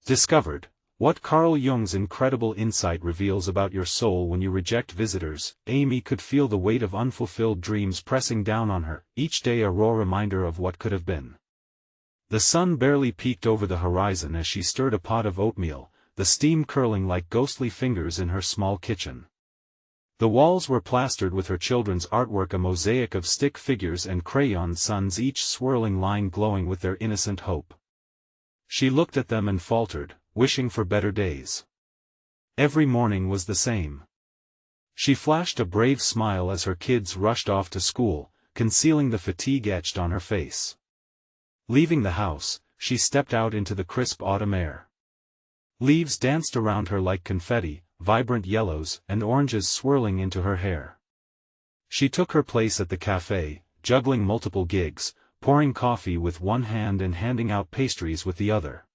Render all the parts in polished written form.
Discovered. What Carl Jung's incredible insight reveals about your soul when you reject visitors. Amy could feel the weight of unfulfilled dreams pressing down on her, each day a raw reminder of what could have been. The sun barely peeked over the horizon as she stirred a pot of oatmeal, the steam curling like ghostly fingers in her small kitchen. The walls were plastered with her children's artwork, a mosaic of stick figures and crayon suns, each swirling line glowing with their innocent hope. She looked at them and faltered, wishing for better days. Every morning was the same. She flashed a brave smile as her kids rushed off to school, concealing the fatigue etched on her face. Leaving the house, she stepped out into the crisp autumn air. Leaves danced around her like confetti, vibrant yellows and oranges swirling into her hair. She took her place at the cafe, juggling multiple gigs, pouring coffee with one hand and handing out pastries with the other.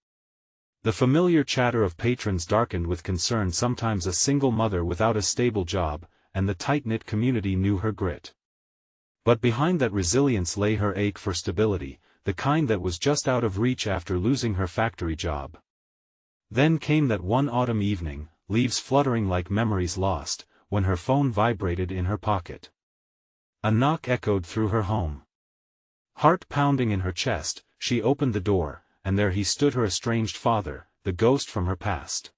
The familiar chatter of patrons darkened with concern, sometimes a single mother without a stable job, and the tight-knit community knew her grit. But behind that resilience lay her ache for stability, the kind that was just out of reach after losing her factory job. Then came that one autumn evening, leaves fluttering like memories lost, when her phone vibrated in her pocket. A knock echoed through her home. Heart pounding in her chest, she opened the door, and there he stood, her estranged father, the ghost from her past.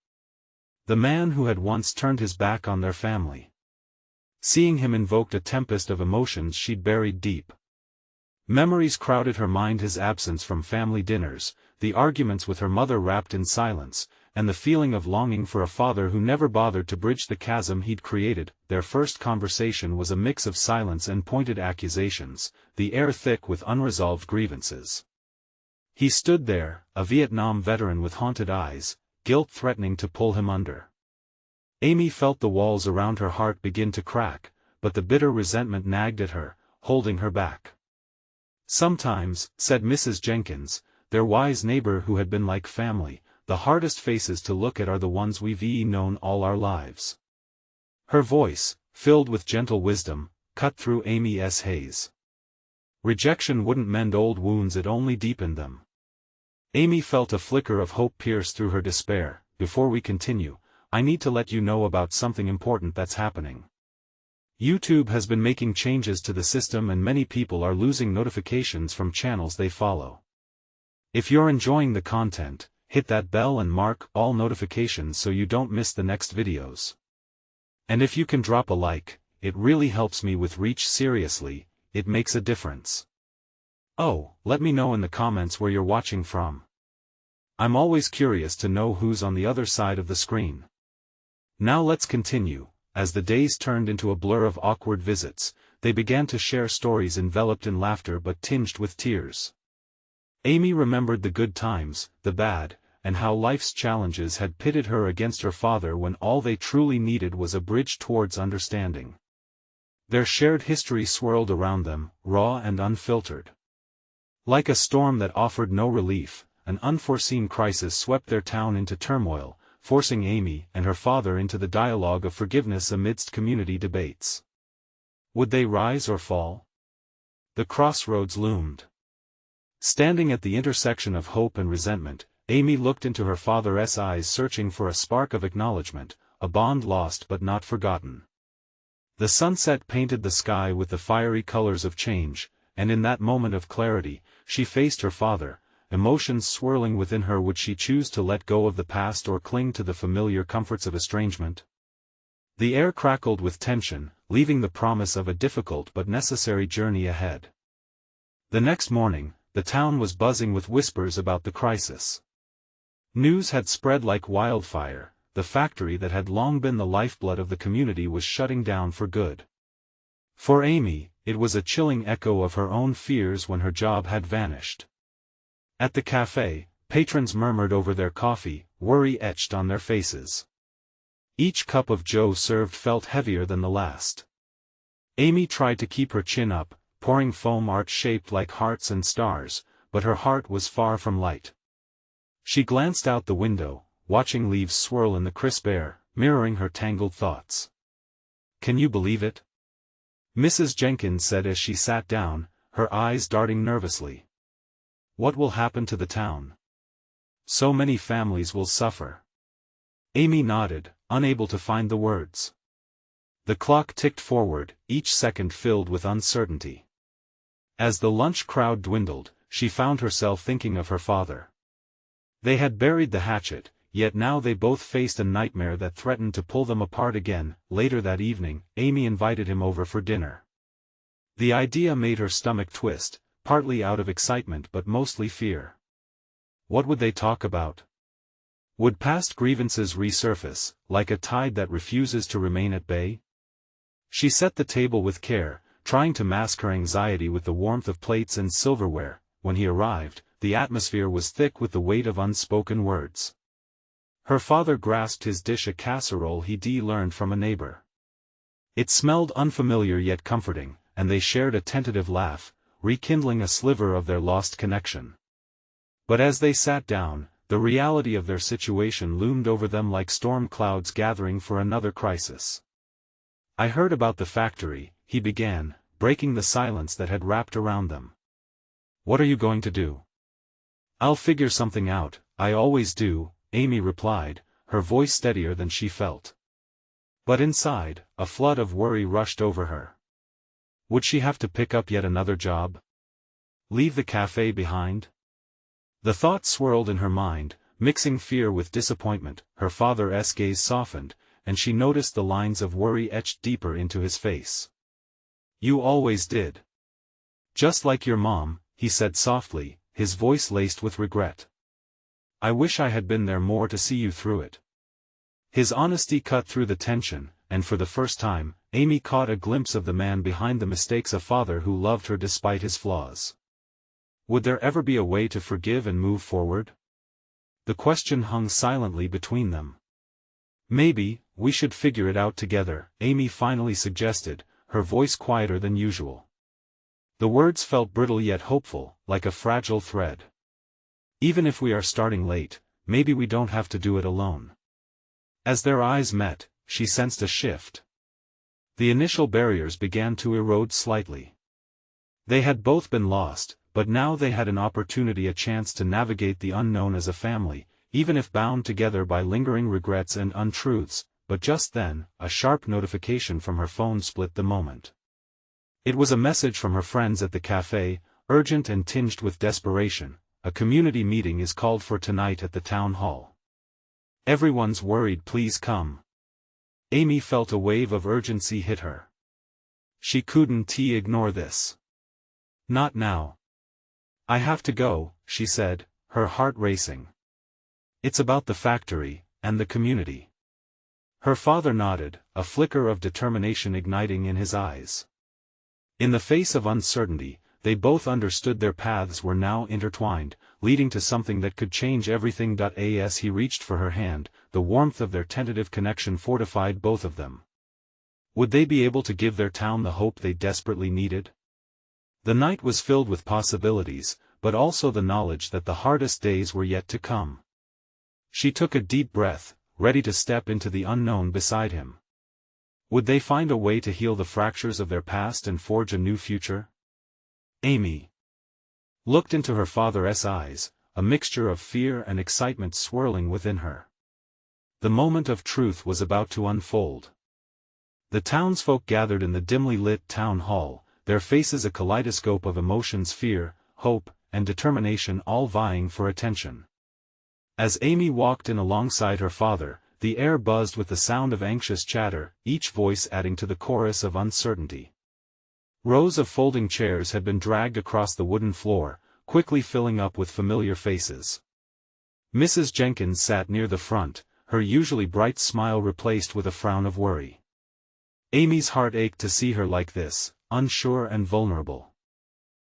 The man who had once turned his back on their family. Seeing him invoked a tempest of emotions she'd buried deep. Memories crowded her mind, his absence from family dinners, the arguments with her mother wrapped in silence, and the feeling of longing for a father who never bothered to bridge the chasm he'd created. Their first conversation was a mix of silence and pointed accusations, the air thick with unresolved grievances. He stood there, a Vietnam veteran with haunted eyes, guilt threatening to pull him under. Amy felt the walls around her heart begin to crack, but the bitter resentment nagged at her, holding her back. Sometimes, said Mrs. Jenkins, their wise neighbor who had been like family, the hardest faces to look at are the ones we've known all our lives. Her voice, filled with gentle wisdom, cut through Amy's haze. Rejection wouldn't mend old wounds, it only deepened them. Amy felt a flicker of hope pierce through her despair. Before we continue, I need to let you know about something important that's happening. YouTube has been making changes to the system and many people are losing notifications from channels they follow. If you're enjoying the content, hit that bell and mark all notifications so you don't miss the next videos. And if you can drop a like, it really helps me with reach. Seriously, it makes a difference. Oh, let me know in the comments where you're watching from. I'm always curious to know who's on the other side of the screen. Now let's continue. As the days turned into a blur of awkward visits, they began to share stories enveloped in laughter but tinged with tears. Amy remembered the good times, the bad, and how life's challenges had pitted her against her father when all they truly needed was a bridge towards understanding. Their shared history swirled around them, raw and unfiltered. Like a storm that offered no relief, an unforeseen crisis swept their town into turmoil, forcing Amy and her father into the dialogue of forgiveness amidst community debates. Would they rise or fall? The crossroads loomed. Standing at the intersection of hope and resentment, Amy looked into her father's eyes, searching for a spark of acknowledgement, a bond lost but not forgotten. The sunset painted the sky with the fiery colors of change, and in that moment of clarity, she faced her father, emotions swirling within her. Would she choose to let go of the past or cling to the familiar comforts of estrangement? The air crackled with tension, leaving the promise of a difficult but necessary journey ahead. The next morning, the town was buzzing with whispers about the crisis. News had spread like wildfire. The factory that had long been the lifeblood of the community was shutting down for good. For Amy, it was a chilling echo of her own fears when her job had vanished. At the cafe, patrons murmured over their coffee, worry etched on their faces. Each cup of joe served felt heavier than the last. Amy tried to keep her chin up, pouring foam art shaped like hearts and stars, but her heart was far from light. She glanced out the window, watching leaves swirl in the crisp air, mirroring her tangled thoughts. "Can you believe it?" Mrs. Jenkins said as she sat down, her eyes darting nervously. "What will happen to the town?" so many families will suffer. Amy nodded, unable to find the words. The clock ticked forward, each second filled with uncertainty. As the lunch crowd dwindled, she found herself thinking of her father. They had buried the hatchet, yet now they both faced a nightmare that threatened to pull them apart again. Later that evening, Amy invited him over for dinner. The idea made her stomach twist, partly out of excitement but mostly fear. What would they talk about? Would past grievances resurface, like a tide that refuses to remain at bay? She set the table with care, trying to mask her anxiety with the warmth of plates and silverware. When he arrived, the atmosphere was thick with the weight of unspoken words. Her father grasped his dish, a casserole he'd learned from a neighbor. It smelled unfamiliar yet comforting, and they shared a tentative laugh, rekindling a sliver of their lost connection. But as they sat down, the reality of their situation loomed over them like storm clouds gathering for another crisis. "I heard about the factory," he began, breaking the silence that had wrapped around them. "What are you going to do?" "I'll figure something out, I always do," Amy replied, her voice steadier than she felt. But inside, a flood of worry rushed over her. Would she have to pick up yet another job? Leave the cafe behind? The thought swirled in her mind, mixing fear with disappointment. Her father's gaze softened, and she noticed the lines of worry etched deeper into his face. "You always did. Just like your mom," he said softly, his voice laced with regret. "I wish I had been there more to see you through it." His honesty cut through the tension, and for the first time, Amy caught a glimpse of the man behind the mistakes, a father who loved her despite his flaws. Would there ever be a way to forgive and move forward? The question hung silently between them. "Maybe, we should figure it out together," Amy finally suggested, her voice quieter than usual. The words felt brittle yet hopeful, like a fragile thread. "Even if we are starting late, maybe we don't have to do it alone." As their eyes met, she sensed a shift. The initial barriers began to erode slightly. They had both been lost, but now they had an opportunity, a chance to navigate the unknown as a family, even if bound together by lingering regrets and untruths. But just then, a sharp notification from her phone split the moment. It was a message from her friends at the cafe, urgent and tinged with desperation. "A community meeting is called for tonight at the town hall. Everyone's worried, please come." Amy felt a wave of urgency hit her. She couldn't ignore this. "Not now. I have to go," she said, her heart racing. "It's about the factory, and the community." Her father nodded, a flicker of determination igniting in his eyes. In the face of uncertainty, they both understood their paths were now intertwined, leading to something that could change everything. As he reached for her hand, the warmth of their tentative connection fortified both of them. Would they be able to give their town the hope they desperately needed? The night was filled with possibilities, but also the knowledge that the hardest days were yet to come. She took a deep breath, ready to step into the unknown beside him. Would they find a way to heal the fractures of their past and forge a new future? Amy looked into her father's eyes, a mixture of fear and excitement swirling within her. The moment of truth was about to unfold. The townsfolk gathered in the dimly lit town hall, their faces a kaleidoscope of emotions: fear, hope, and determination, all vying for attention. As Amy walked in alongside her father, the air buzzed with the sound of anxious chatter, each voice adding to the chorus of uncertainty. Rows of folding chairs had been dragged across the wooden floor, quickly filling up with familiar faces. Mrs. Jenkins sat near the front, her usually bright smile replaced with a frown of worry. Amy's heart ached to see her like this, unsure and vulnerable.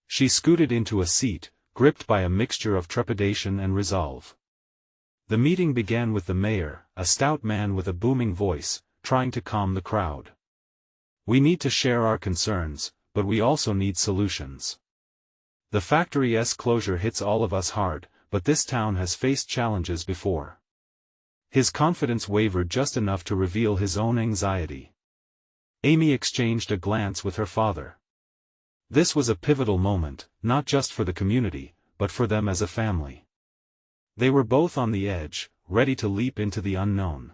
She scooted into a seat, gripped by a mixture of trepidation and resolve. The meeting began with the mayor, a stout man with a booming voice, trying to calm the crowd. "We need to share our concerns, but we also need solutions. The factory's closure hits all of us hard, but this town has faced challenges before." His confidence wavered just enough to reveal his own anxiety. Amy exchanged a glance with her father. This was a pivotal moment, not just for the community, but for them as a family. They were both on the edge, ready to leap into the unknown.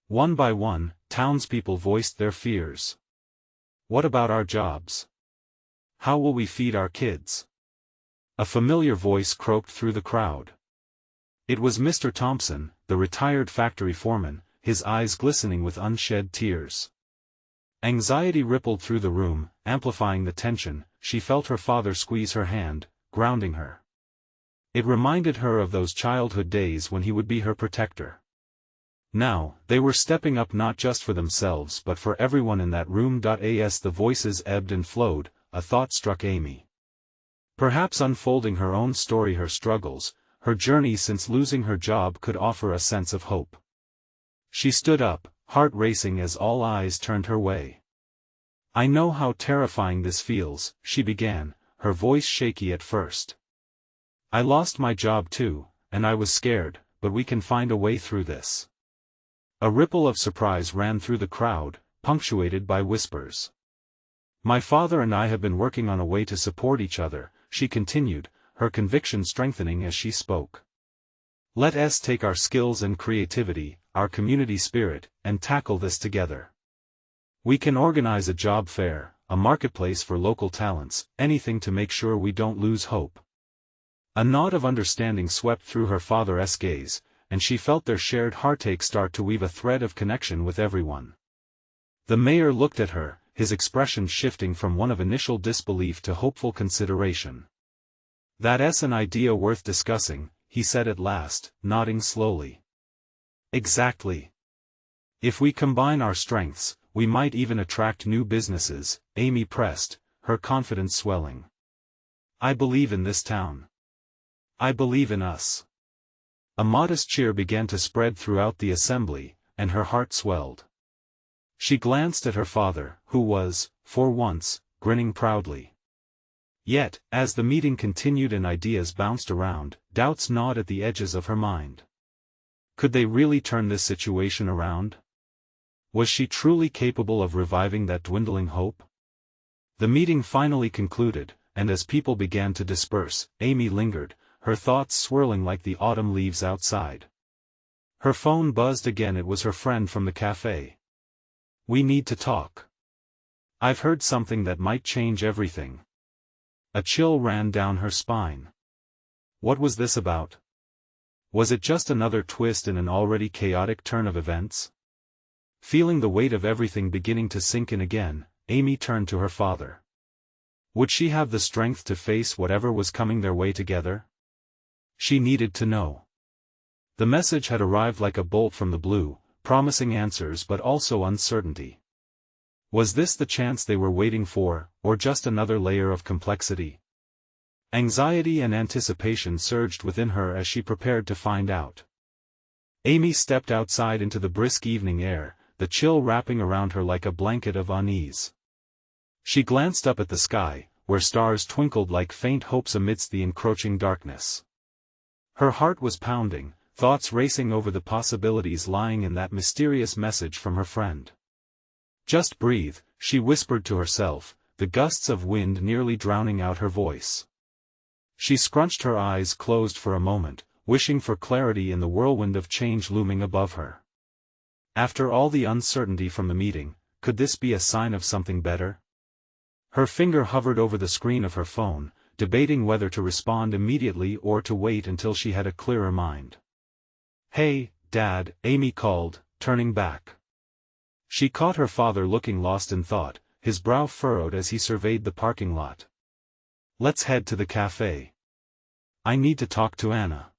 One by one, townspeople voiced their fears. What about our jobs? How will we feed our kids? A familiar voice croaked through the crowd. It was Mr. Thompson, the retired factory foreman, his eyes glistening with unshed tears. Anxiety rippled through the room, amplifying the tension. She felt her father squeeze her hand, grounding her. It reminded her of those childhood days when he would be her protector. Now, they were stepping up not just for themselves but for everyone in that room. As the voices ebbed and flowed, a thought struck Amy. Perhaps unfolding her own story, her struggles, her journey since losing her job could offer a sense of hope. She stood up, heart racing as all eyes turned her way. I know how terrifying this feels, she began, her voice shaky at first. I lost my job too, and I was scared, but we can find a way through this. A ripple of surprise ran through the crowd, punctuated by whispers. My father and I have been working on a way to support each other, she continued, her conviction strengthening as she spoke. Let us take our skills and creativity, our community spirit, and tackle this together. We can organize a job fair, a marketplace for local talents, anything to make sure we don't lose hope. A nod of understanding swept through her father's gaze, and she felt their shared heartache start to weave a thread of connection with everyone. The mayor looked at her, his expression shifting from one of initial disbelief to hopeful consideration. That's an idea worth discussing, he said at last, nodding slowly. Exactly. If we combine our strengths, we might even attract new businesses, Amy pressed, her confidence swelling. I believe in this town. I believe in us. A modest cheer began to spread throughout the assembly, and her heart swelled. She glanced at her father, who was, for once, grinning proudly. Yet, as the meeting continued and ideas bounced around, doubts gnawed at the edges of her mind. Could they really turn this situation around? Was she truly capable of reviving that dwindling hope? The meeting finally concluded, and as people began to disperse, Amy lingered, her thoughts swirling like the autumn leaves outside. Her phone buzzed again. It was her friend from the cafe. We need to talk. I've heard something that might change everything. A chill ran down her spine. What was this about? Was it just another twist in an already chaotic turn of events? Feeling the weight of everything beginning to sink in again, Amy turned to her father. Would she have the strength to face whatever was coming their way together? She needed to know. The message had arrived like a bolt from the blue, promising answers but also uncertainty. Was this the chance they were waiting for, or just another layer of complexity? Anxiety and anticipation surged within her as she prepared to find out. Amy stepped outside into the brisk evening air, the chill wrapping around her like a blanket of unease. She glanced up at the sky, where stars twinkled like faint hopes amidst the encroaching darkness. Her heart was pounding, thoughts racing over the possibilities lying in that mysterious message from her friend. Just breathe, she whispered to herself, the gusts of wind nearly drowning out her voice. She scrunched her eyes closed for a moment, wishing for clarity in the whirlwind of change looming above her. After all the uncertainty from the meeting, could this be a sign of something better? Her finger hovered over the screen of her phone, debating whether to respond immediately or to wait until she had a clearer mind. Hey, Dad, Amy called, turning back. She caught her father looking lost in thought, his brow furrowed as he surveyed the parking lot. Let's head to the cafe. I need to talk to Anna.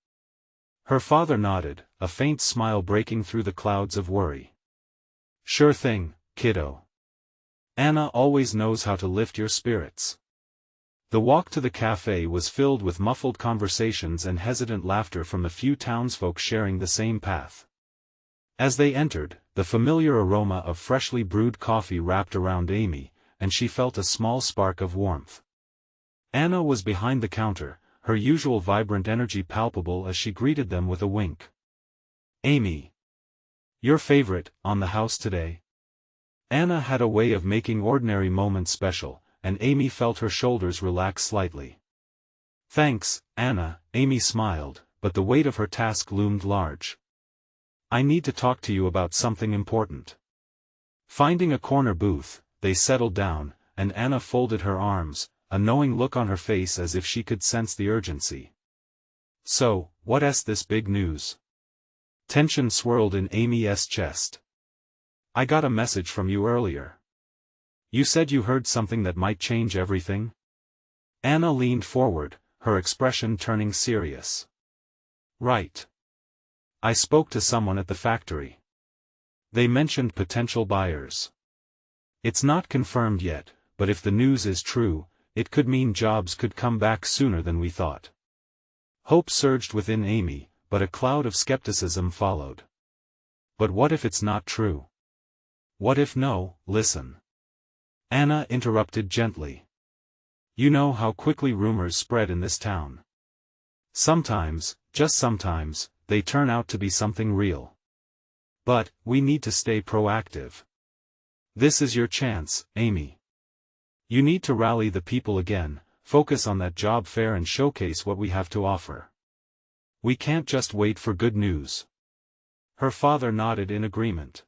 Her father nodded, a faint smile breaking through the clouds of worry. Sure thing, kiddo. Anna always knows how to lift your spirits. The walk to the cafe was filled with muffled conversations and hesitant laughter from the few townsfolk sharing the same path. As they entered, the familiar aroma of freshly brewed coffee wrapped around Amy, and she felt a small spark of warmth. Anna was behind the counter, her usual vibrant energy palpable as she greeted them with a wink. Amy. Your favorite, on the house today? Anna had a way of making ordinary moments special, and Amy felt her shoulders relax slightly. Thanks, Anna, Amy smiled, but the weight of her task loomed large. "I need to talk to you about something important." Finding a corner booth, they settled down, and Anna folded her arms, a knowing look on her face as if she could sense the urgency. "So, what's this big news?" Tension swirled in Amy's chest. "I got a message from you earlier. You said you heard something that might change everything?" Anna leaned forward, her expression turning serious. "Right. I spoke to someone at the factory. They mentioned potential buyers. It's not confirmed yet, but if the news is true, it could mean jobs could come back sooner than we thought." Hope surged within Amy, but a cloud of skepticism followed. "But what if it's not true? What if no?" "Listen." Anna interrupted gently. "You know how quickly rumors spread in this town. Sometimes, just sometimes, they turn out to be something real. But, we need to stay proactive. This is your chance, Amy. You need to rally the people again, focus on that job fair and showcase what we have to offer. We can't just wait for good news." Her father nodded in agreement.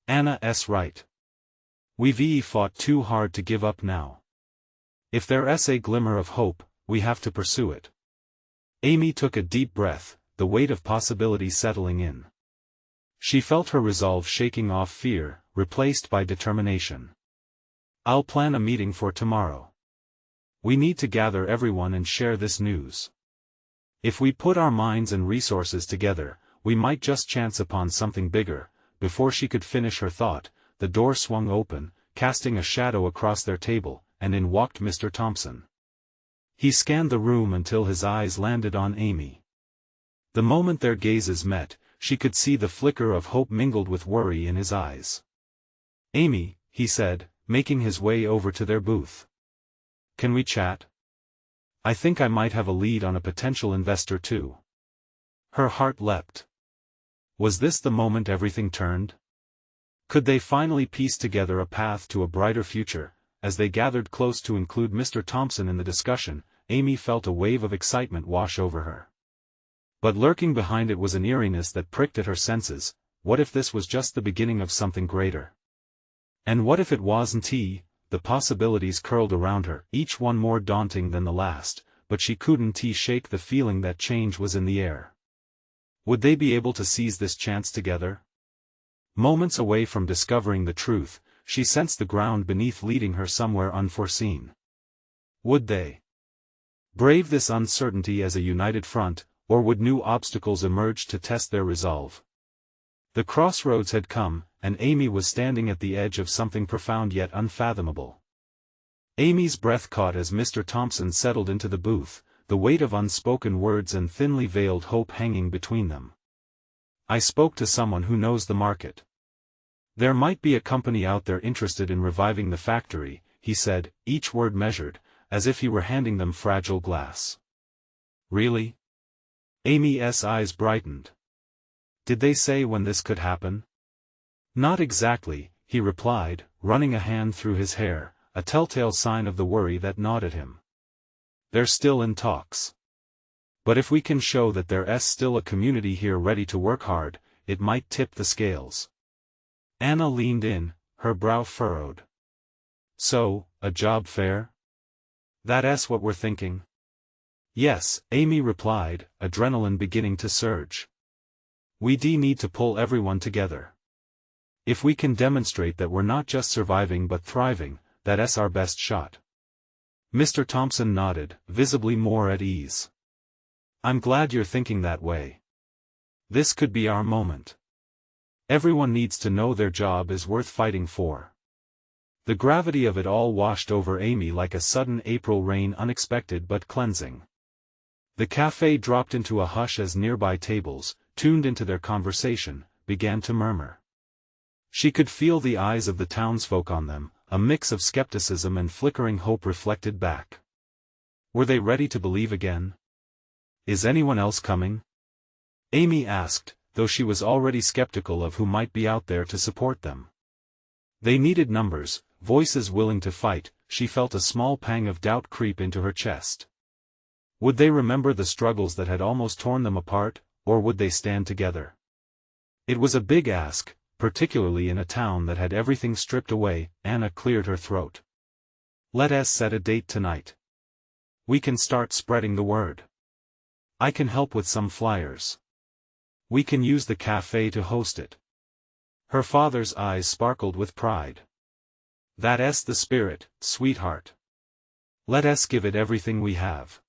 "Anna's right. We've fought too hard to give up now. If there's a glimmer of hope, we have to pursue it." Amy took a deep breath, the weight of possibility settling in. She felt her resolve shaking off fear, replaced by determination. "I'll plan a meeting for tomorrow. We need to gather everyone and share this news. If we put our minds and resources together, we might just chance upon something bigger." Before she could finish her thought, the door swung open, casting a shadow across their table, and in walked Mr. Thompson. He scanned the room until his eyes landed on Amy. The moment their gazes met, she could see the flicker of hope mingled with worry in his eyes. "Amy," he said, making his way over to their booth. "Can we chat? I think I might have a lead on a potential investor too." Her heart leapt. Was this the moment everything turned? Could they finally piece together a path to a brighter future? As they gathered close to include Mr. Thompson in the discussion, Amy felt a wave of excitement wash over her. But lurking behind it was an eeriness that pricked at her senses. What if this was just the beginning of something greater? And what if it wasn't? The possibilities curled around her, each one more daunting than the last, but she couldn't shake the feeling that change was in the air. Would they be able to seize this chance together? Moments away from discovering the truth, she sensed the ground beneath leading her somewhere unforeseen. Would they brave this uncertainty as a united front, or would new obstacles emerge to test their resolve? The crossroads had come, and Amy was standing at the edge of something profound yet unfathomable. Amy's breath caught as Mr. Thompson settled into the booth, the weight of unspoken words and thinly veiled hope hanging between them. "I spoke to someone who knows the market. There might be a company out there interested in reviving the factory," he said, each word measured, as if he were handing them fragile glass. "Really?" Amy's eyes brightened. "Did they say when this could happen?" "Not exactly," he replied, running a hand through his hair, a telltale sign of the worry that gnawed at him. "They're still in talks. But if we can show that there's still a community here ready to work hard, it might tip the scales." Anna leaned in, her brow furrowed. "So, a job fair? That's what we're thinking?" "Yes," Amy replied, adrenaline beginning to surge. "We need to pull everyone together. If we can demonstrate that we're not just surviving but thriving, that's our best shot." Mr. Thompson nodded, visibly more at ease. "I'm glad you're thinking that way. This could be our moment. Everyone needs to know their job is worth fighting for." The gravity of it all washed over Amy like a sudden April rain, unexpected but cleansing. The cafe dropped into a hush as nearby tables, tuned into their conversation, began to murmur. She could feel the eyes of the townsfolk on them, a mix of skepticism and flickering hope reflected back. Were they ready to believe again? "Is anyone else coming?" Amy asked, though she was already skeptical of who might be out there to support them. They needed numbers, voices willing to fight. She felt a small pang of doubt creep into her chest. Would they remember the struggles that had almost torn them apart, or would they stand together? It was a big ask, particularly in a town that had everything stripped away. Anna cleared her throat. Let us set a date tonight. We can start spreading the word. I can help with some flyers. We can use the cafe to host it. Her father's eyes sparkled with pride. That's the spirit, sweetheart. Let us give it everything we have.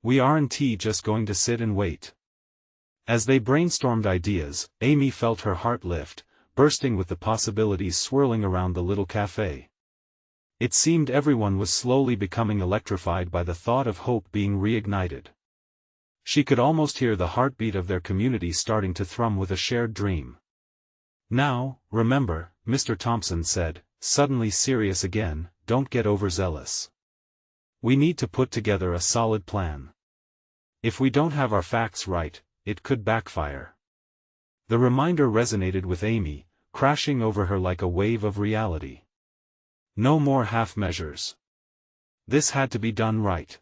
We aren't just going to sit and wait. As they brainstormed ideas, Amy felt her heart lift, bursting with the possibilities swirling around the little cafe. It seemed everyone was slowly becoming electrified by the thought of hope being reignited. She could almost hear the heartbeat of their community starting to thrum with a shared dream. Now, remember, Mr. Thompson said, suddenly serious again, don't get overzealous. We need to put together a solid plan. If we don't have our facts right, it could backfire. The reminder resonated with Amy, crashing over her like a wave of reality. No more half measures. This had to be done right.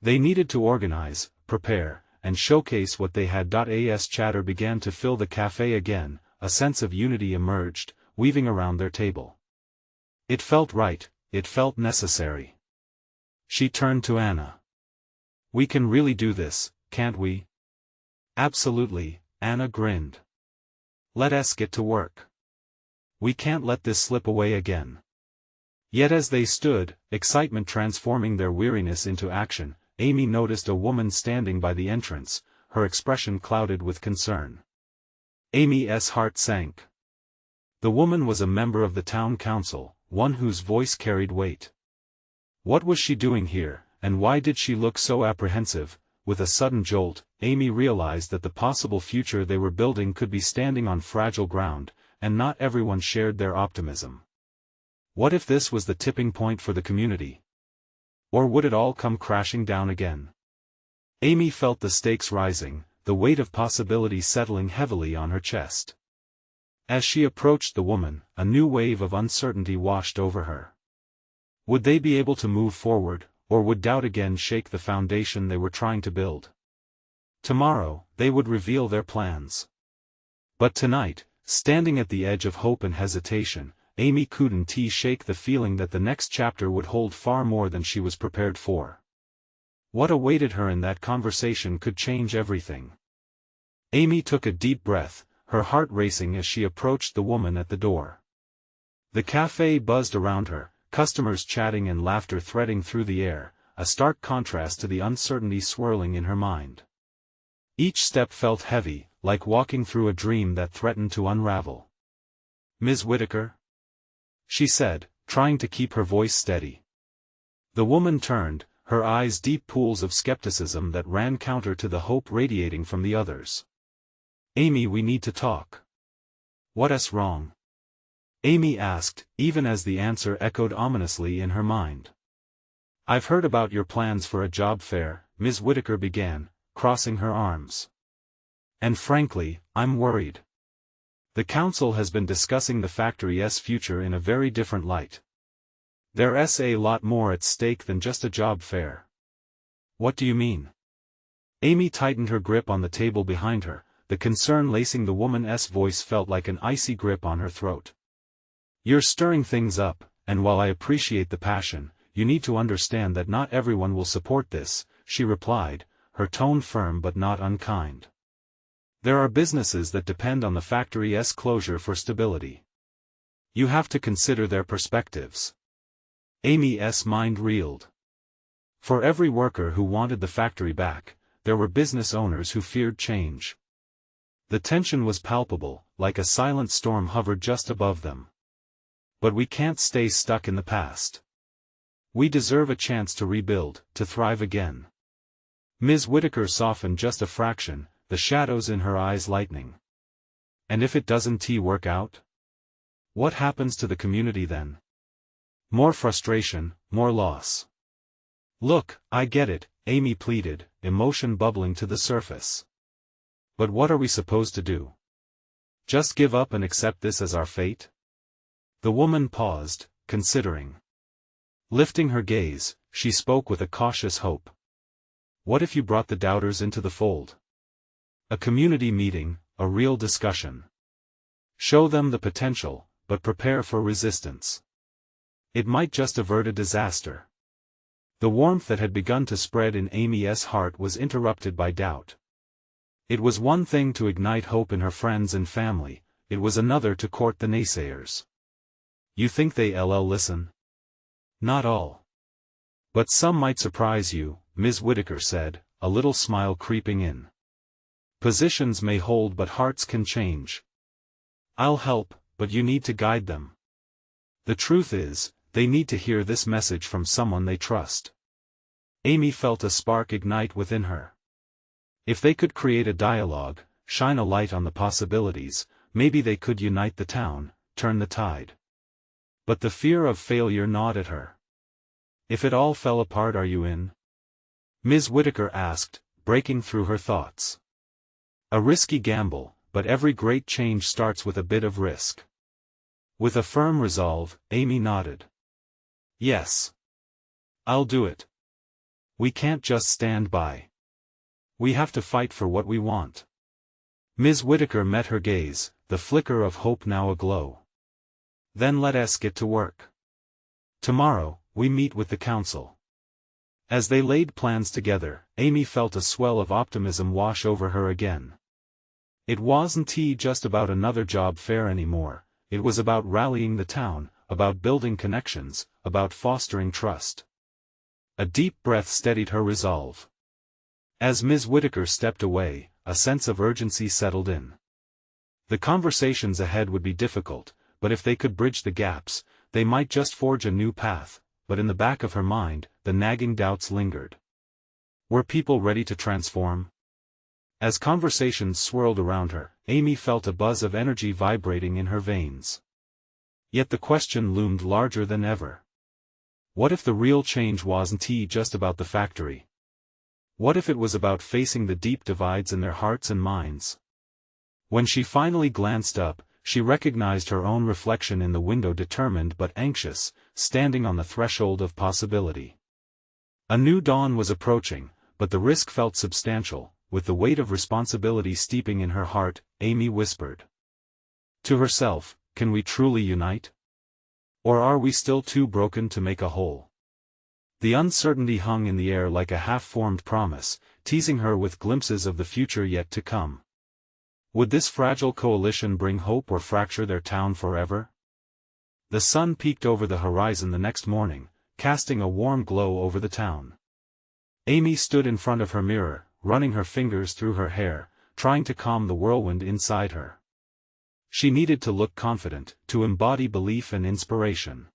They needed to organize, prepare, and showcase what they had. As chatter began to fill the cafe again, a sense of unity emerged, weaving around their table. It felt right, it felt necessary. She turned to Anna. We can really do this, can't we? Absolutely, Anna grinned. Let us get to work. We can't let this slip away again. Yet as they stood, excitement transforming their weariness into action, Amy noticed a woman standing by the entrance, her expression clouded with concern. Amy's heart sank. The woman was a member of the town council, one whose voice carried weight. What was she doing here, and why did she look so apprehensive? With a sudden jolt, Amy realized that the possible future they were building could be standing on fragile ground, and not everyone shared their optimism. What if this was the tipping point for the community? Or would it all come crashing down again? Amy felt the stakes rising, the weight of possibility settling heavily on her chest. As she approached the woman, a new wave of uncertainty washed over her. Would they be able to move forward, or would doubt again shake the foundation they were trying to build? Tomorrow, they would reveal their plans. But tonight, standing at the edge of hope and hesitation, Amy couldn't shake the feeling that the next chapter would hold far more than she was prepared for. What awaited her in that conversation could change everything. Amy took a deep breath, her heart racing as she approached the woman at the door. The cafe buzzed around her, customers chatting and laughter threading through the air, a stark contrast to the uncertainty swirling in her mind. Each step felt heavy, like walking through a dream that threatened to unravel. Ms. Whitaker? She said, trying to keep her voice steady. The woman turned, her eyes deep pools of skepticism that ran counter to the hope radiating from the others. Amy, we need to talk. What's wrong? Amy asked, even as the answer echoed ominously in her mind. I've heard about your plans for a job fair, Ms. Whitaker began, crossing her arms. And frankly, I'm worried. The council has been discussing the factory's future in a very different light. There's a lot more at stake than just a job fair. What do you mean? Amy tightened her grip on the table behind her, the concern lacing the woman's voice felt like an icy grip on her throat. You're stirring things up, and while I appreciate the passion, you need to understand that not everyone will support this, she replied, her tone firm but not unkind. There are businesses that depend on the factory's closure for stability. You have to consider their perspectives. Amy's mind reeled. For every worker who wanted the factory back, there were business owners who feared change. The tension was palpable, like a silent storm hovered just above them. But we can't stay stuck in the past. We deserve a chance to rebuild, to thrive again. Ms. Whitaker softened just a fraction, the shadows in her eyes lightening. And if it doesn't work out? What happens to the community then? More frustration, more loss. Look, I get it, Amy pleaded, emotion bubbling to the surface. But what are we supposed to do? Just give up and accept this as our fate? The woman paused, considering. Lifting her gaze, she spoke with a cautious hope. What if you brought the doubters into the fold? A community meeting, a real discussion. Show them the potential, but prepare for resistance. It might just avert a disaster. The warmth that had begun to spread in Amy's heart was interrupted by doubt. It was one thing to ignite hope in her friends and family, it was another to court the naysayers. You think they'll listen? Not all. But some might surprise you, Ms. Whittaker said, a little smile creeping in. Positions may hold but hearts can change. I'll help, but you need to guide them. The truth is, they need to hear this message from someone they trust. Amy felt a spark ignite within her. If they could create a dialogue, shine a light on the possibilities, maybe they could unite the town, turn the tide. But the fear of failure gnawed at her. If it all fell apart, are you in? Ms. Whittaker asked, breaking through her thoughts. A risky gamble, but every great change starts with a bit of risk. With a firm resolve, Amy nodded. Yes. I'll do it. We can't just stand by. We have to fight for what we want. Ms. Whittaker met her gaze, the flicker of hope now aglow. Then let us get to work. Tomorrow, we meet with the council. As they laid plans together, Amy felt a swell of optimism wash over her again. It wasn't just about another job fair anymore, it was about rallying the town, about building connections, about fostering trust. A deep breath steadied her resolve. As Ms. Whittaker stepped away, a sense of urgency settled in. The conversations ahead would be difficult, but if they could bridge the gaps, they might just forge a new path, but in the back of her mind, the nagging doubts lingered. Were people ready to transform? As conversations swirled around her, Amy felt a buzz of energy vibrating in her veins. Yet the question loomed larger than ever. What if the real change wasn't just about the factory? What if it was about facing the deep divides in their hearts and minds? When she finally glanced up, she recognized her own reflection in the window, determined but anxious, standing on the threshold of possibility. A new dawn was approaching, but the risk felt substantial. With the weight of responsibility steeping in her heart, Amy whispered to herself, "Can we truly unite? Or are we still too broken to make a whole?" The uncertainty hung in the air like a half-formed promise, teasing her with glimpses of the future yet to come. Would this fragile coalition bring hope or fracture their town forever? The sun peeked over the horizon the next morning, casting a warm glow over the town. Amy stood in front of her mirror, running her fingers through her hair, trying to calm the whirlwind inside her. She needed to look confident, to embody belief and inspiration.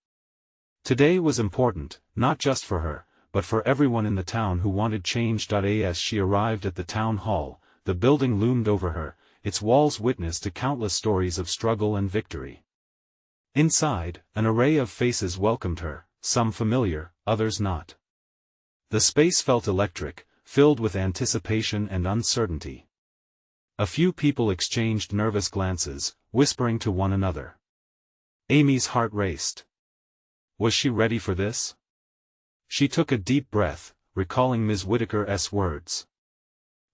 Today was important, not just for her, but for everyone in the town who wanted change. As she arrived at the town hall, the building loomed over her, its walls witness to countless stories of struggle and victory. Inside, an array of faces welcomed her, some familiar, others not. The space felt electric, filled with anticipation and uncertainty. A few people exchanged nervous glances, whispering to one another. Amy's heart raced. Was she ready for this? She took a deep breath, recalling Ms. Whittaker's words.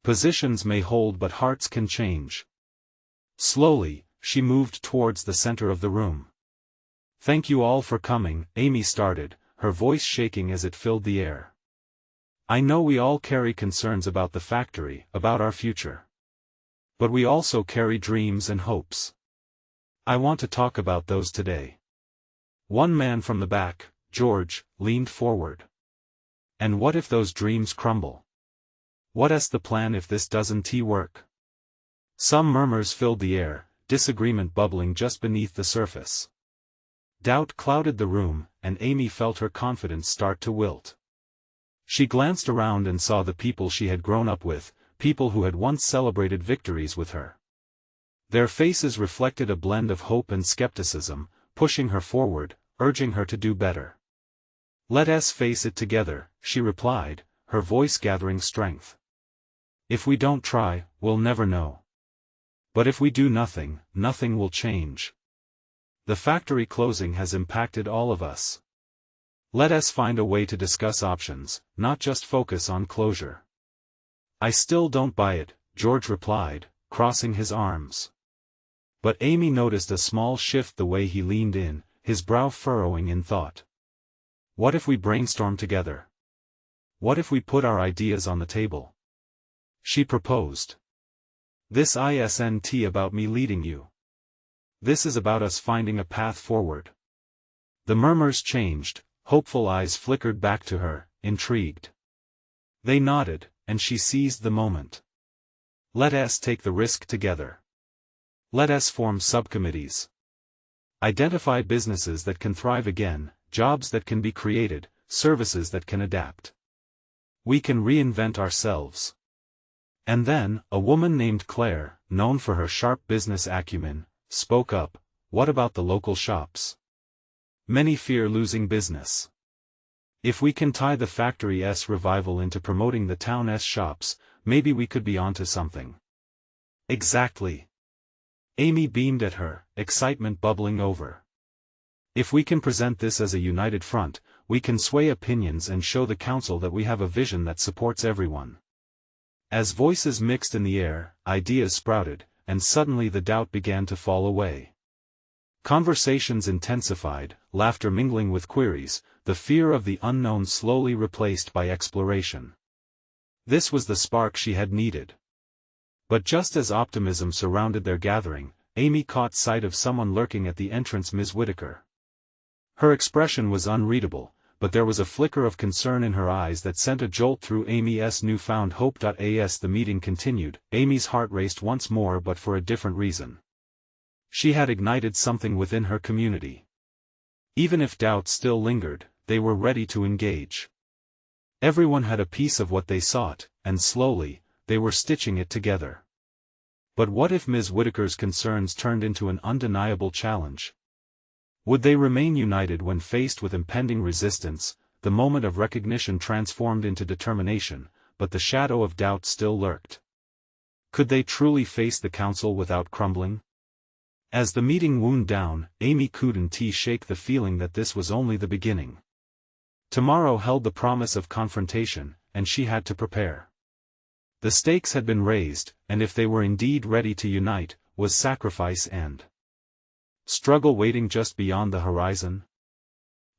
Positions may hold but hearts can change. Slowly, she moved towards the center of the room. Thank you all for coming, Amy started, her voice shaking as it filled the air. I know we all carry concerns about the factory, about our future. But we also carry dreams and hopes. I want to talk about those today. One man from the back, George, leaned forward. And what if those dreams crumble? What's the plan if this doesn't work? Some murmurs filled the air, disagreement bubbling just beneath the surface. Doubt clouded the room, and Amy felt her confidence start to wilt. She glanced around and saw the people she had grown up with, people who had once celebrated victories with her. Their faces reflected a blend of hope and skepticism, pushing her forward, urging her to do better. Let us face it together, she replied, her voice gathering strength. If we don't try, we'll never know. But if we do nothing, nothing will change. The factory closing has impacted all of us. Let us find a way to discuss options, not just focus on closure. I still don't buy it, George replied, crossing his arms. But Amy noticed a small shift the way he leaned in, his brow furrowing in thought. What if we brainstorm together? What if we put our ideas on the table? She proposed. This isn't about me leading you. This is about us finding a path forward. The murmurs changed, hopeful eyes flickered back to her, intrigued. They nodded, and she seized the moment. Let us take the risk together. Let us form subcommittees. Identify businesses that can thrive again, jobs that can be created, services that can adapt. We can reinvent ourselves. And then, a woman named Claire, known for her sharp business acumen, spoke up. What about the local shops? Many fear losing business. If we can tie the factory's revival into promoting the town's shops, maybe we could be onto something. Exactly. Amy beamed at her, excitement bubbling over. If we can present this as a united front, we can sway opinions and show the council that we have a vision that supports everyone. As voices mixed in the air, ideas sprouted, and suddenly the doubt began to fall away. Conversations intensified, laughter mingling with queries, the fear of the unknown slowly replaced by exploration. This was the spark she had needed. But just as optimism surrounded their gathering, Amy caught sight of someone lurking at the entrance. Ms. Whitaker. Her expression was unreadable, but there was a flicker of concern in her eyes that sent a jolt through Amy's newfound hope. As the meeting continued, Amy's heart raced once more, but for a different reason. She had ignited something within her community. Even if doubts still lingered, they were ready to engage. Everyone had a piece of what they sought, and slowly, they were stitching it together. But what if Ms. Whitaker's concerns turned into an undeniable challenge? Would they remain united when faced with impending resistance? The moment of recognition transformed into determination, but the shadow of doubt still lurked. Could they truly face the council without crumbling? As the meeting wound down, Amy couldn't shake the feeling that this was only the beginning. Tomorrow held the promise of confrontation, and she had to prepare. The stakes had been raised, and if they were indeed ready to unite, was sacrifice and struggle waiting just beyond the horizon?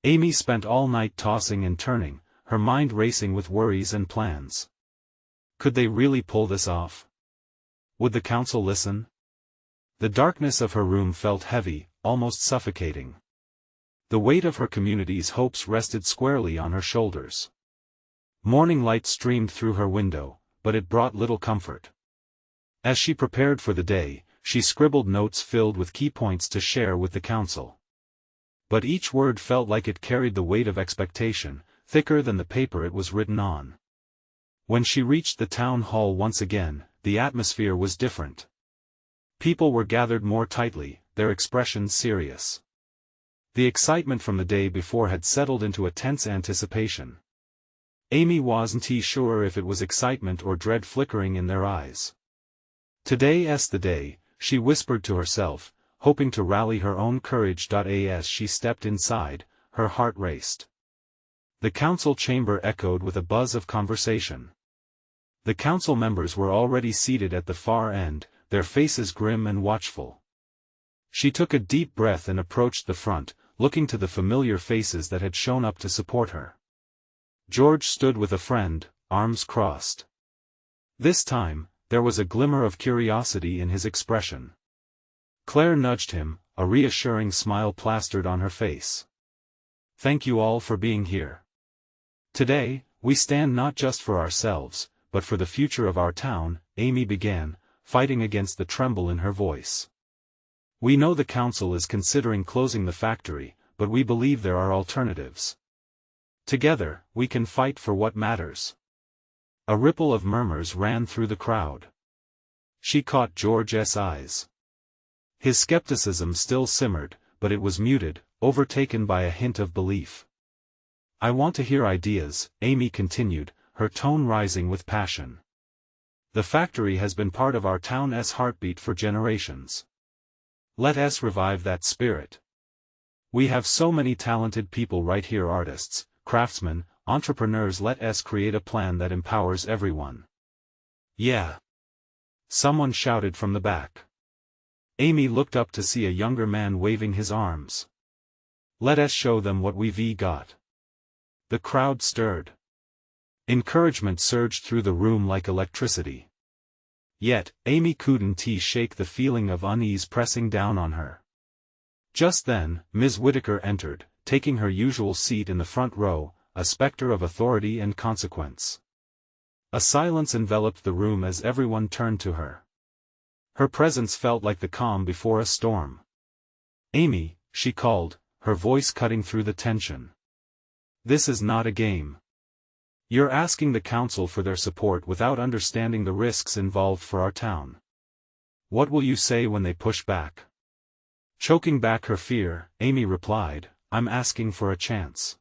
Amy spent all night tossing and turning, her mind racing with worries and plans. Could they really pull this off? Would the council listen? The darkness of her room felt heavy, almost suffocating. The weight of her community's hopes rested squarely on her shoulders. Morning light streamed through her window, but it brought little comfort. As she prepared for the day, she scribbled notes filled with key points to share with the council. But each word felt like it carried the weight of expectation, thicker than the paper it was written on. When she reached the town hall once again, the atmosphere was different. People were gathered more tightly, their expressions serious. The excitement from the day before had settled into a tense anticipation. Amy wasn't sure if it was excitement or dread flickering in their eyes. Today's the day, she whispered to herself, hoping to rally her own courage. As she stepped inside, her heart raced. The council chamber echoed with a buzz of conversation. The council members were already seated at the far end, their faces grim and watchful. She took a deep breath and approached the front, looking to the familiar faces that had shown up to support her. George stood with a friend, arms crossed. This time, there was a glimmer of curiosity in his expression. Claire nudged him, a reassuring smile plastered on her face. Thank you all for being here. Today, we stand not just for ourselves, but for the future of our town, Amy began, fighting against the tremble in her voice. We know the council is considering closing the factory, but we believe there are alternatives. Together, we can fight for what matters. A ripple of murmurs ran through the crowd. She caught George's eyes. His skepticism still simmered, but it was muted, overtaken by a hint of belief. I want to hear ideas, Amy continued, her tone rising with passion. The factory has been part of our town's heartbeat for generations. Let us revive that spirit. We have so many talented people right here, artists, craftsmen, entrepreneurs. Let us create a plan that empowers everyone. Yeah. Someone shouted from the back. Amy looked up to see a younger man waving his arms. Let us show them what we've got. The crowd stirred. Encouragement surged through the room like electricity. Yet, Amy couldn't shake the feeling of unease pressing down on her. Just then, Ms. Whittaker entered, taking her usual seat in the front row, a specter of authority and consequence. A silence enveloped the room as everyone turned to her. Her presence felt like the calm before a storm. Amy, she called, her voice cutting through the tension. This is not a game. You're asking the council for their support without understanding the risks involved for our town. What will you say when they push back? Choking back her fear, Amy replied, I'm asking for a chance.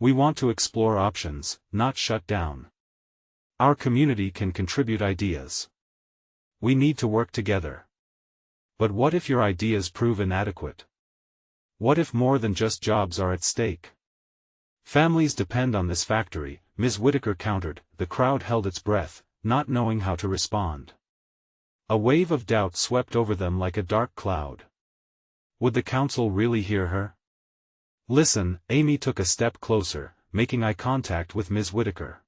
We want to explore options, not shut down. Our community can contribute ideas. We need to work together. But what if your ideas prove inadequate? What if more than just jobs are at stake? Families depend on this factory, Ms. Whittaker countered. The crowd held its breath, not knowing how to respond. A wave of doubt swept over them like a dark cloud. Would the council really hear her? Listen, Amy took a step closer, making eye contact with Ms. Whittaker.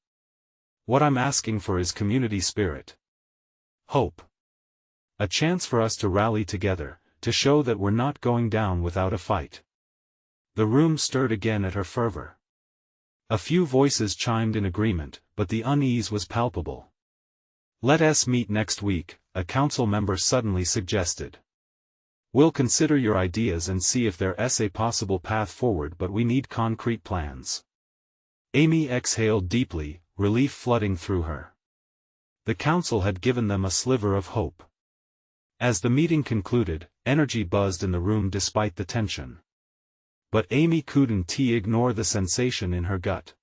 What I'm asking for is community spirit. Hope. A chance for us to rally together, to show that we're not going down without a fight. The room stirred again at her fervor. A few voices chimed in agreement, but the unease was palpable. Let us meet next week, a council member suddenly suggested. We'll consider your ideas and see if there's a possible path forward, but we need concrete plans. Amy exhaled deeply, relief flooding through her. The council had given them a sliver of hope. As the meeting concluded, energy buzzed in the room despite the tension. But Amy couldn't ignore the sensation in her gut.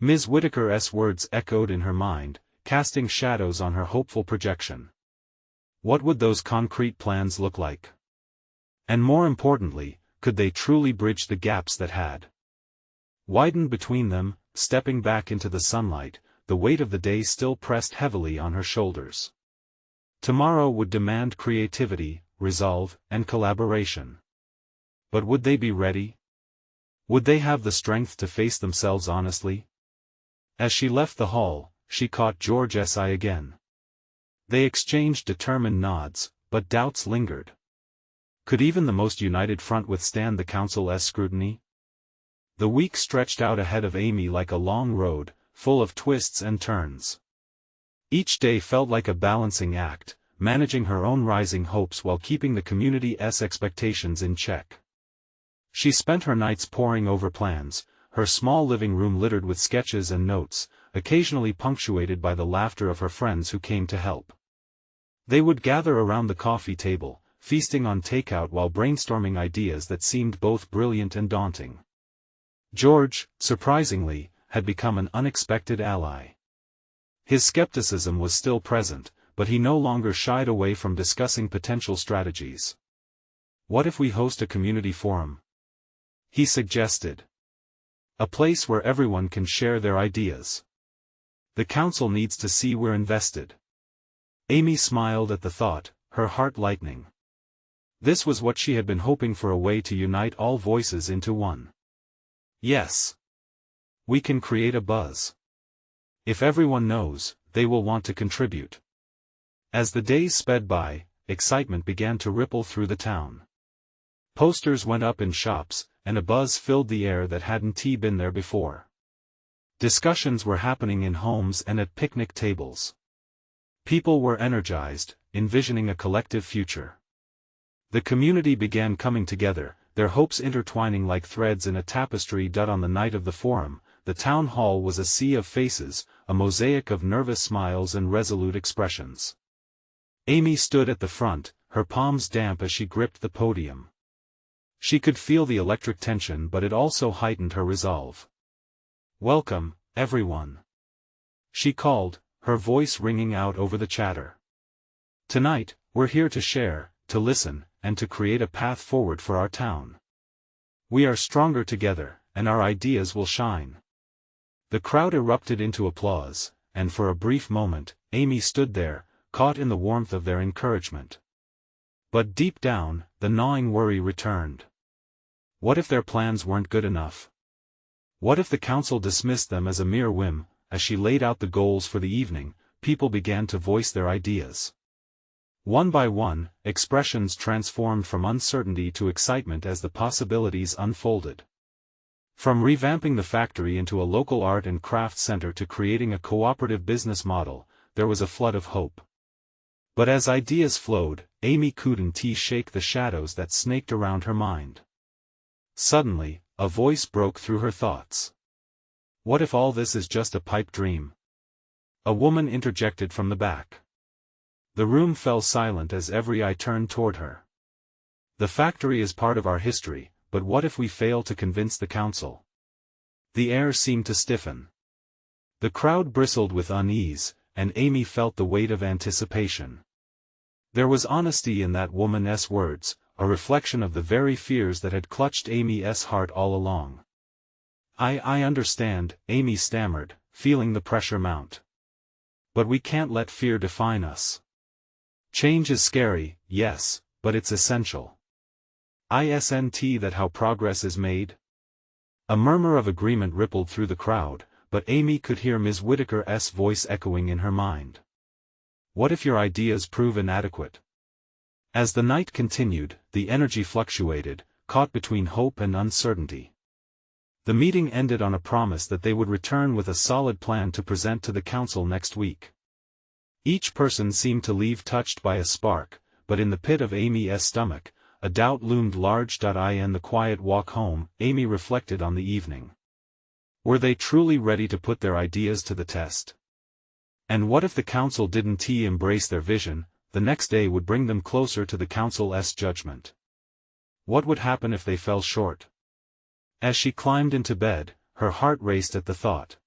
Ms. Whittaker's words echoed in her mind, casting shadows on her hopeful projection. What would those concrete plans look like? And more importantly, could they truly bridge the gaps that had widened between them? Stepping back into the sunlight, the weight of the day still pressed heavily on her shoulders. Tomorrow would demand creativity, resolve, and collaboration. But would they be ready? Would they have the strength to face themselves honestly? As she left the hall, she caught George's eye again. They exchanged determined nods, but doubts lingered. Could even the most united front withstand the council's scrutiny? The week stretched out ahead of Amy like a long road, full of twists and turns. Each day felt like a balancing act, managing her own rising hopes while keeping the community's expectations in check. She spent her nights poring over plans, her small living room littered with sketches and notes, occasionally punctuated by the laughter of her friends who came to help. They would gather around the coffee table, feasting on takeout while brainstorming ideas that seemed both brilliant and daunting. George, surprisingly, had become an unexpected ally. His skepticism was still present, but he no longer shied away from discussing potential strategies. What if we host a community forum? He suggested. A place where everyone can share their ideas. The council needs to see we're invested. Amy smiled at the thought, her heart lightening. This was what she had been hoping for, a way to unite all voices into one. Yes. We can create a buzz. If everyone knows, they will want to contribute. As the days sped by, excitement began to ripple through the town. Posters went up in shops, and a buzz filled the air that hadn't been there before. Discussions were happening in homes and at picnic tables. People were energized, envisioning a collective future. The community began coming together, their hopes intertwining like threads in a tapestry. On the night of the forum, the town hall was a sea of faces, a mosaic of nervous smiles and resolute expressions. Amy stood at the front, her palms damp as she gripped the podium. She could feel the electric tension, but it also heightened her resolve. Welcome, everyone. She called, her voice ringing out over the chatter. Tonight, we're here to share, to listen, and to create a path forward for our town. We are stronger together, and our ideas will shine. The crowd erupted into applause, and for a brief moment, Amy stood there, caught in the warmth of their encouragement. But deep down, the gnawing worry returned. What if their plans weren't good enough? What if the council dismissed them as a mere whim? As she laid out the goals for the evening, people began to voice their ideas. One by one, expressions transformed from uncertainty to excitement as the possibilities unfolded. From revamping the factory into a local art and craft center to creating a cooperative business model, there was a flood of hope. But as ideas flowed, Amy couldn't shake the shadows that snaked around her mind. Suddenly, a voice broke through her thoughts. What if all this is just a pipe dream? A woman interjected from the back. The room fell silent as every eye turned toward her. The factory is part of our history, but what if we fail to convince the council? The air seemed to stiffen. The crowd bristled with unease, and Amy felt the weight of anticipation. There was honesty in that woman's words, a reflection of the very fears that had clutched Amy's heart all along. I understand, Amy stammered, feeling the pressure mount. But we can't let fear define us. Change is scary, yes, but it's essential. Isn't that how progress is made? A murmur of agreement rippled through the crowd, but Amy could hear Ms. Whitaker's voice echoing in her mind. What if your ideas prove inadequate? As the night continued, the energy fluctuated, caught between hope and uncertainty. The meeting ended on a promise that they would return with a solid plan to present to the council next week. Each person seemed to leave touched by a spark, but in the pit of Amy's stomach, a doubt loomed large. In the quiet walk home, Amy reflected on the evening. Were they truly ready to put their ideas to the test? And what if the council didn't embrace their vision? The next day would bring them closer to the council's judgment. What would happen if they fell short? As she climbed into bed, her heart raced at the thought.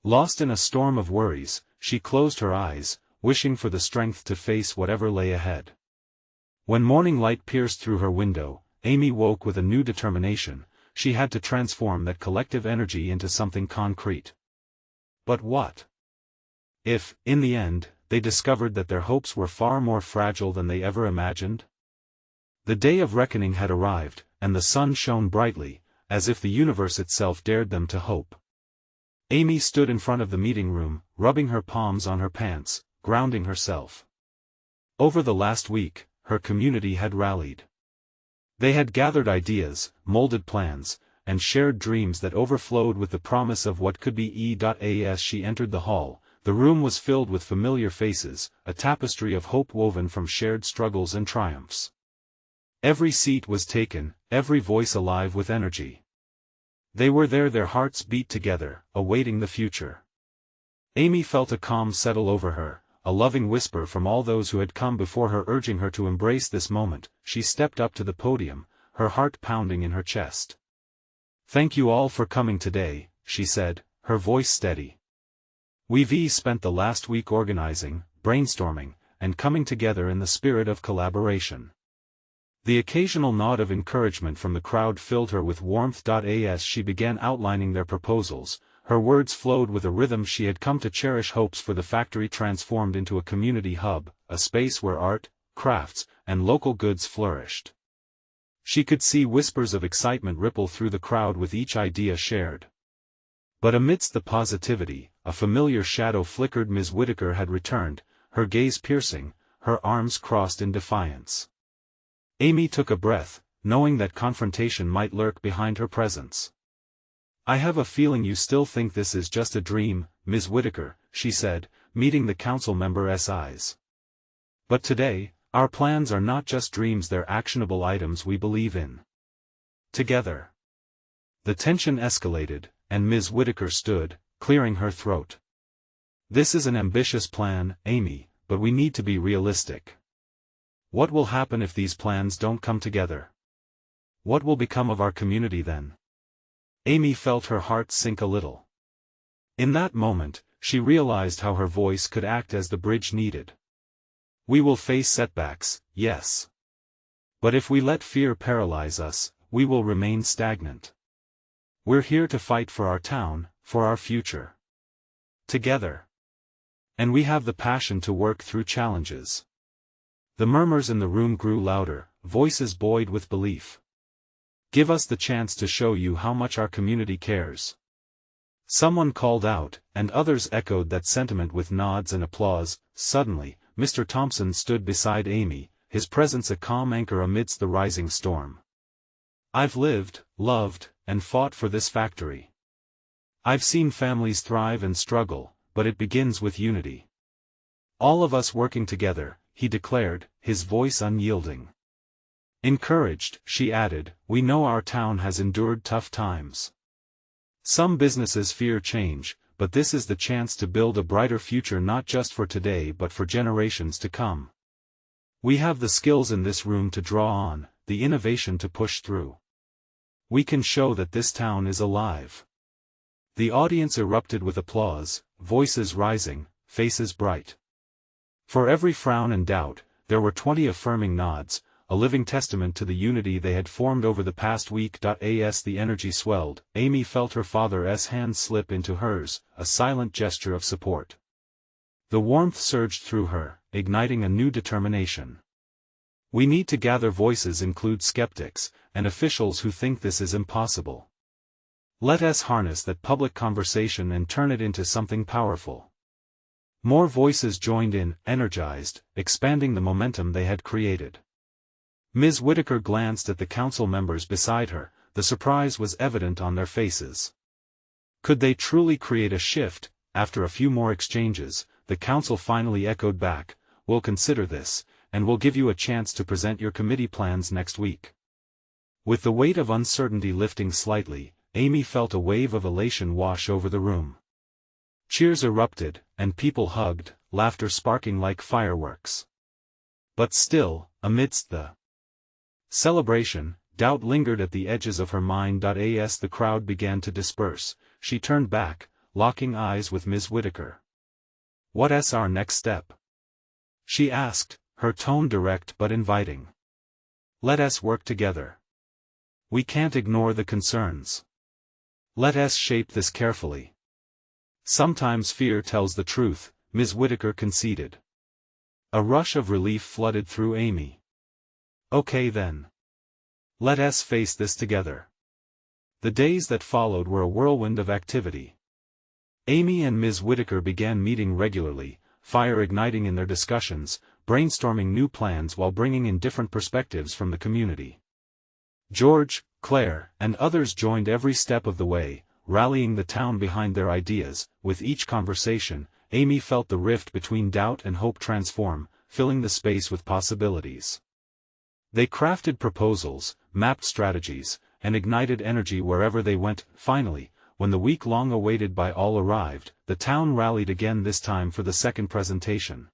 Lost in a storm of worries, she closed her eyes, wishing for the strength to face whatever lay ahead. When morning light pierced through her window, Amy woke with a new determination. She had to transform that collective energy into something concrete. But what? If, in the end, they discovered that their hopes were far more fragile than they ever imagined? The day of reckoning had arrived, and the sun shone brightly, as if the universe itself dared them to hope. Amy stood in front of the meeting room, rubbing her palms on her pants, grounding herself. Over the last week, her community had rallied. They had gathered ideas, molded plans, and shared dreams that overflowed with the promise of what could be. As she entered the hall, the room was filled with familiar faces, a tapestry of hope woven from shared struggles and triumphs. Every seat was taken, every voice alive with energy. They were there, their hearts beat together, awaiting the future. Amy felt a calm settle over her, a loving whisper from all those who had come before her urging her to embrace this moment. She stepped up to the podium, her heart pounding in her chest. Thank you all for coming today, she said, her voice steady. We've spent the last week organizing, brainstorming, and coming together in the spirit of collaboration. The occasional nod of encouragement from the crowd filled her with warmth. As she began outlining their proposals, her words flowed with a rhythm she had come to cherish. Hopes for the factory transformed into a community hub, a space where art, crafts, and local goods flourished. She could see whispers of excitement ripple through the crowd with each idea shared. But amidst the positivity, a familiar shadow flickered. Ms. Whitaker had returned, her gaze piercing, her arms crossed in defiance. Amy took a breath, knowing that confrontation might lurk behind her presence. I have a feeling you still think this is just a dream, Ms. Whitaker, she said, meeting the council member's eyes. But today, our plans are not just dreams, they're actionable items we believe in. Together. The tension escalated, and Ms. Whitaker stood, clearing her throat. This is an ambitious plan, Amy, but we need to be realistic. What will happen if these plans don't come together? What will become of our community then? Amy felt her heart sink a little. In that moment, she realized how her voice could act as the bridge needed. We will face setbacks, yes. But if we let fear paralyze us, we will remain stagnant. We're here to fight for our town, for our future. Together. And we have the passion to work through challenges. The murmurs in the room grew louder, voices buoyed with belief. Give us the chance to show you how much our community cares. Someone called out, and others echoed that sentiment with nods and applause. Suddenly, Mr. Thompson stood beside Amy, his presence a calm anchor amidst the rising storm. I've lived, loved, and fought for this factory. I've seen families thrive and struggle, but it begins with unity. All of us working together, he declared, his voice unyielding. Encouraged, she added, we know our town has endured tough times. Some businesses fear change, but this is the chance to build a brighter future not just for today but for generations to come. We have the skills in this room to draw on, the innovation to push through. We can show that this town is alive. The audience erupted with applause, voices rising, faces bright. For every frown and doubt, there were 20 affirming nods, a living testament to the unity they had formed over the past week. As the energy swelled, Amy felt her father's hand slip into hers, a silent gesture of support. The warmth surged through her, igniting a new determination. We need to gather voices include skeptics, and officials who think this is impossible. Let us harness that public conversation and turn it into something powerful. More voices joined in, energized, expanding the momentum they had created. Ms. Whitaker glanced at the council members beside her, the surprise was evident on their faces. Could they truly create a shift? After a few more exchanges, the council finally echoed back, we'll consider this, and we'll give you a chance to present your committee plans next week. With the weight of uncertainty lifting slightly, Amy felt a wave of elation wash over the room. Cheers erupted, and people hugged, laughter sparking like fireworks. But still, amidst the celebration, doubt lingered at the edges of her mind. As the crowd began to disperse, she turned back, locking eyes with Ms. Whitaker. What's our next step? She asked, her tone direct but inviting. Let us work together. We can't ignore the concerns. Let us shape this carefully. Sometimes fear tells the truth, Ms. Whitaker conceded. A rush of relief flooded through Amy. Okay then. Let us face this together. The days that followed were a whirlwind of activity. Amy and Ms. Whitaker began meeting regularly, fire igniting in their discussions, brainstorming new plans while bringing in different perspectives from the community. George, Claire, and others joined every step of the way, rallying the town behind their ideas. With each conversation, Amy felt the rift between doubt and hope transform, filling the space with possibilities. They crafted proposals, mapped strategies, and ignited energy wherever they went. Finally, when the week long awaited by all arrived, the town rallied again, this time for the second presentation.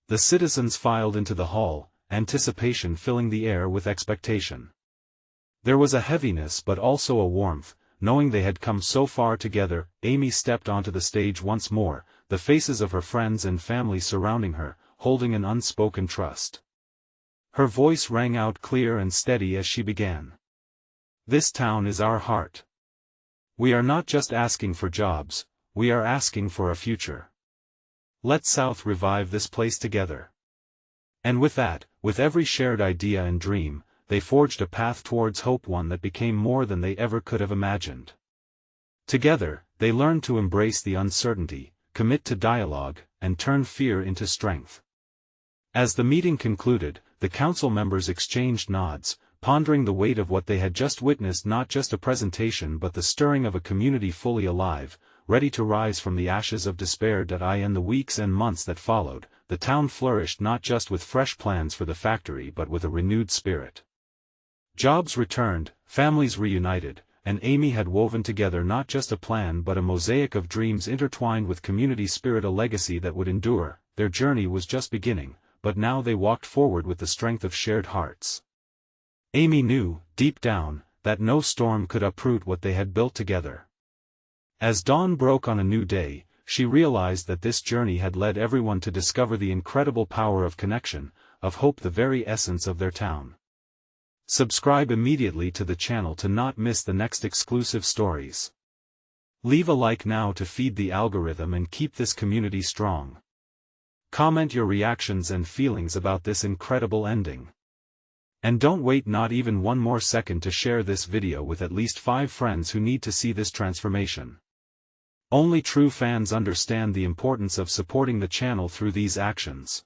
The citizens filed into the hall, anticipation filling the air with expectation. There was a heaviness but also a warmth, knowing they had come so far together. Amy stepped onto the stage once more, the faces of her friends and family surrounding her, holding an unspoken trust. Her voice rang out clear and steady as she began. This town is our heart. We are not just asking for jobs, we are asking for a future. Let South revive this place together. And with that, with every shared idea and dream, they forged a path towards hope, one that became more than they ever could have imagined. Together, they learned to embrace the uncertainty, commit to dialogue, and turn fear into strength. As the meeting concluded, the council members exchanged nods, pondering the weight of what they had just witnessed, not just a presentation but the stirring of a community fully alive, ready to rise from the ashes of despair. In the weeks and months that followed, the town flourished not just with fresh plans for the factory but with a renewed spirit. Jobs returned, families reunited, and Amy had woven together not just a plan but a mosaic of dreams intertwined with community spirit, a legacy that would endure. Their journey was just beginning, but now they walked forward with the strength of shared hearts. Amy knew, deep down, that no storm could uproot what they had built together. As dawn broke on a new day, she realized that this journey had led everyone to discover the incredible power of connection, of hope, the very essence of their town. Subscribe immediately to the channel to not miss the next exclusive stories. Leave a like now to feed the algorithm and keep this community strong. Comment your reactions and feelings about this incredible ending. And don't wait not even one more second to share this video with at least 5 friends who need to see this transformation. Only true fans understand the importance of supporting the channel through these actions.